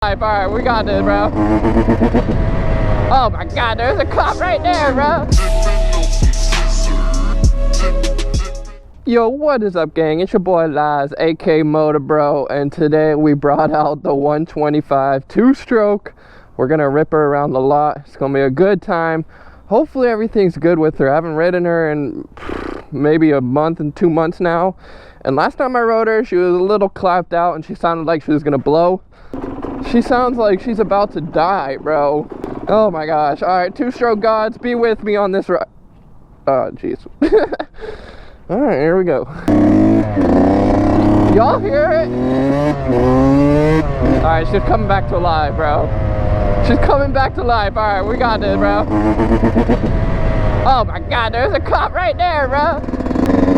Alright, we got this, bro. Oh my god, there's a cop right there, bro. Yo, what is up, gang? It's your boy Laz, aka MotoBroo, and today we brought out the 125 two-stroke. We're gonna rip her around the lot. It's gonna be a good time. Hopefully everything's good with her. I haven't ridden her in maybe a month and 2 months now. And last time I rode her, she was a little clapped out and she sounded like she was gonna blow. She sounds like she's about to die, bro. Oh my gosh. Alright, two-stroke gods, be with me on this ride. Oh, jeez. Alright, here we go. Y'all hear it? Alright, she's coming back to life, bro. She's coming back to life. Alright, we got this, bro. Oh my god, there's a cop right there, bro.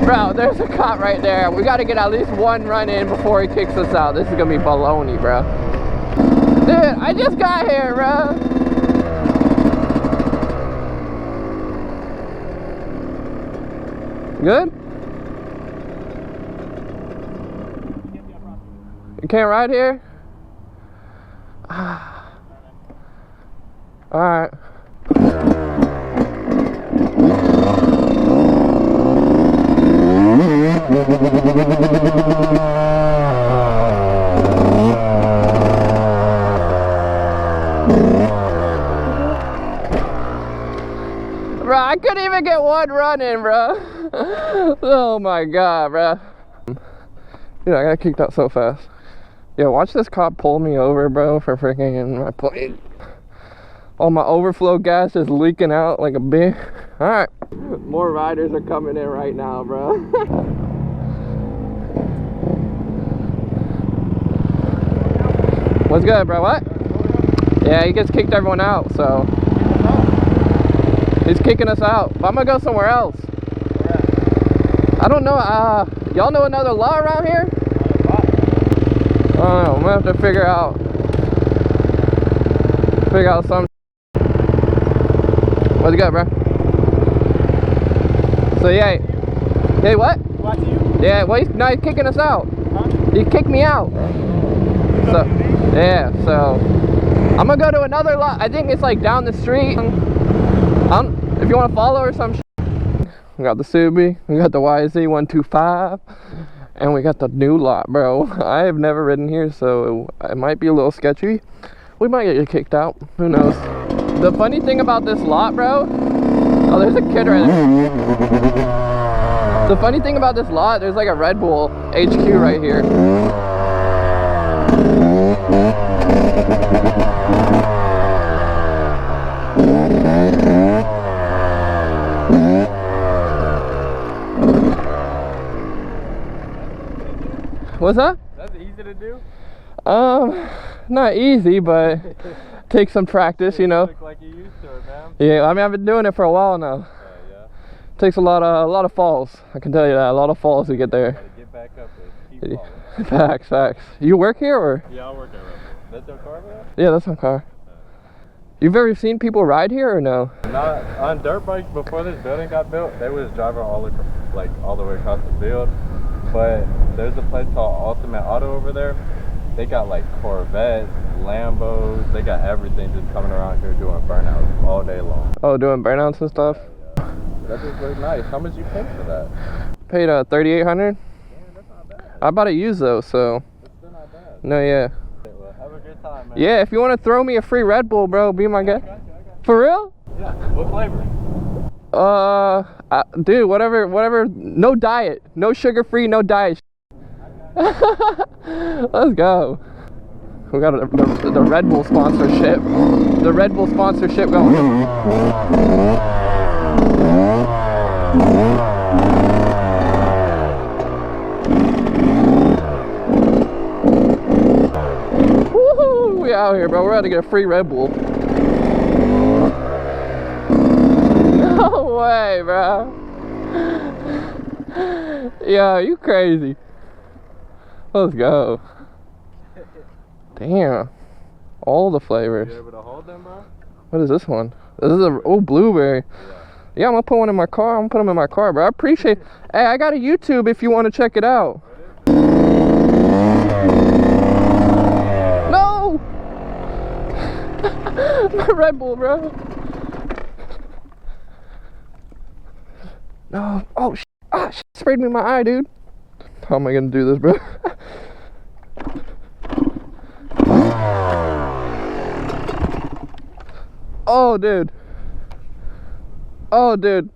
Bro, there's a cop right there. We gotta get at least one run in before he kicks us out. This is gonna be baloney, bro. Dude, I just got here, bro. Good? You can't ride here? Alright. Bro, I couldn't even get one run in, bro. Oh my god, bro. Dude, I got kicked out so fast. Yo, watch this cop pull me over, bro, for freaking in my plate. All my overflow gas is leaking out like a bitch. Alright. More riders are coming in right now, bro. What's good, bro? What? Yeah, he just kicked everyone out, so. He's kicking us out. But I'm gonna go somewhere else. I don't know, y'all know another law around here? I don't know, I'm gonna have to figure out some. What's good, bro? So yeah, hey, what? What you? Yeah, well, he's kicking us out. Huh? He kicked me out. So, yeah, so I'm gonna go to another lot. I think it's like down the street. If you want to follow or some shit. We got the Subi, we got the YZ125, and we got the new lot, bro. I have never ridden here, so it might be a little sketchy. We might get kicked out. Who knows? The funny thing about this lot, bro. Oh, there's a kid right there. The funny thing about this lot, there's like a Red Bull HQ right here. What's that? That's easy to do? Not easy, but takes some practice, you know. You look like you used to it, man. Yeah, I mean, I've been doing it for a while now. Yeah. Takes a lot of falls. I can tell you that, a lot of falls to get there. Gotta get back up there. Keep falling. Facts. You work here or? Yeah, I work at Red Bull. That's your car, man? Yeah, that's my car. You've ever seen people ride here or no? Not on dirt bikes before this building got built. They was driving all the way across the field. But there's a place called Ultimate Auto over there. They got like Corvettes, Lambos, they got everything just coming around here doing burnouts all day long. Oh, doing burnouts and stuff? Yeah. That just looks nice. How much you pay for that? Paid $3,800. Damn, that's not bad. I bought it used though, so. That's still not bad. No, yeah. Okay, well, have a good time, man. Yeah, if you want to throw me a free Red Bull, bro, be my guy. I got you. For real? Yeah. What flavor? Dude, whatever. No diet, no sugar free, no diet. Let's go. We got the Red Bull sponsorship. The Red Bull sponsorship going. Woohoo! We out here, bro. We're about to get a free Red Bull. No way, bro. Yo, you crazy. Let's go. Damn. All the flavors. You able to hold them, bro? What is this one? This is a blueberry. Yeah, I'm gonna put one in my car. I'm gonna put them in my car, bro. I appreciate. Hey, I got a YouTube if you want to check it out. No! My Red Bull, bro. No. Oh, shit. Ah, shit. Sprayed me in my eye, dude. How am I gonna do this, bro? Oh, dude. Oh, dude.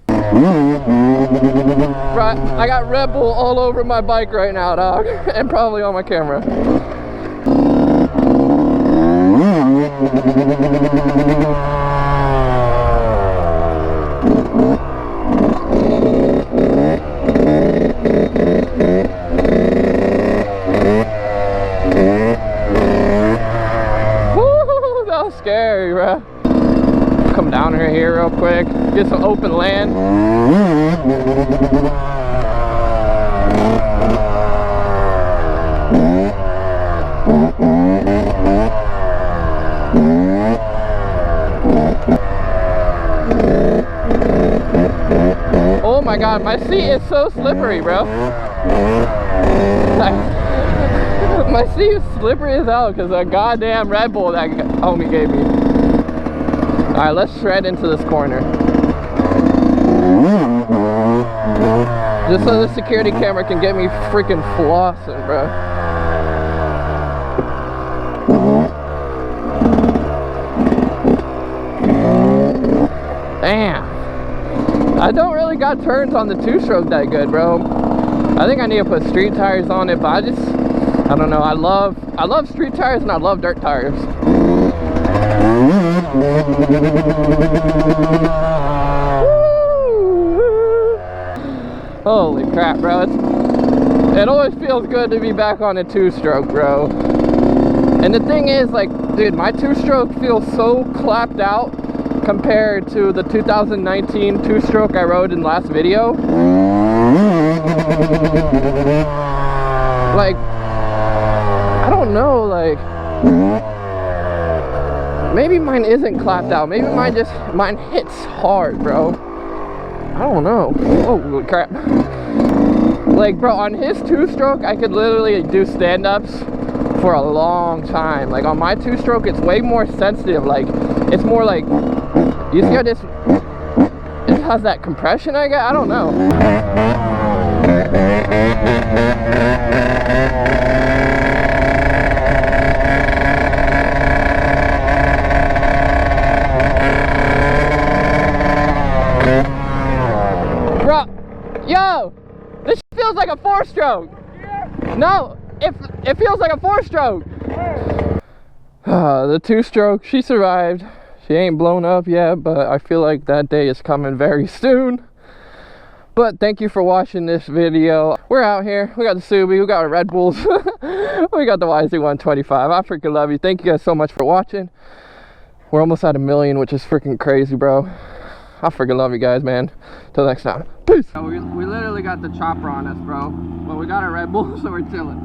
Right, I got Red Bull all over my bike right now, dog. And probably on my camera. Woo, that was scary, bro. Come down here real quick, get some open land. Oh my god, my seat is so slippery, bro. My seat is slippery as hell because of a goddamn Red Bull that homie gave me. Alright, let's shred into this corner. Just so the security camera can get me freaking flossing, bro. Damn. I don't really got turns on the two-stroke that good, bro. I think I need to put street tires on it, but I don't know. I love street tires and I love dirt tires. Holy crap, bro. It always feels good to be back on a two-stroke, bro. And the thing is, like, dude, my two-stroke feels so clapped out compared to the 2019 two-stroke I rode in last video. Like, I don't know, like, maybe mine isn't clapped out. Maybe mine hits hard, bro. I don't know. Oh, crap. Like, bro, on his two-stroke, I could literally do stand-ups for a long time. Like, on my two-stroke, it's way more sensitive. Like, it's more like, you see how it has that compression, I guess? I don't know. Bro, yo, this feels like a four-stroke. No, it feels like a four-stroke. The two-stroke, she survived. She ain't blown up yet, but I feel like that day is coming very soon. But thank you for watching this video. We're out here. We got the Subi, we got our Red Bulls, we got the YZ125. I freaking love you. Thank you guys so much for watching. We're almost at 1 million, which is freaking crazy, bro. I freaking love you guys, man. Till next time. Peace. We literally got the chopper on us, bro. But we got our Red Bull, so we're chilling.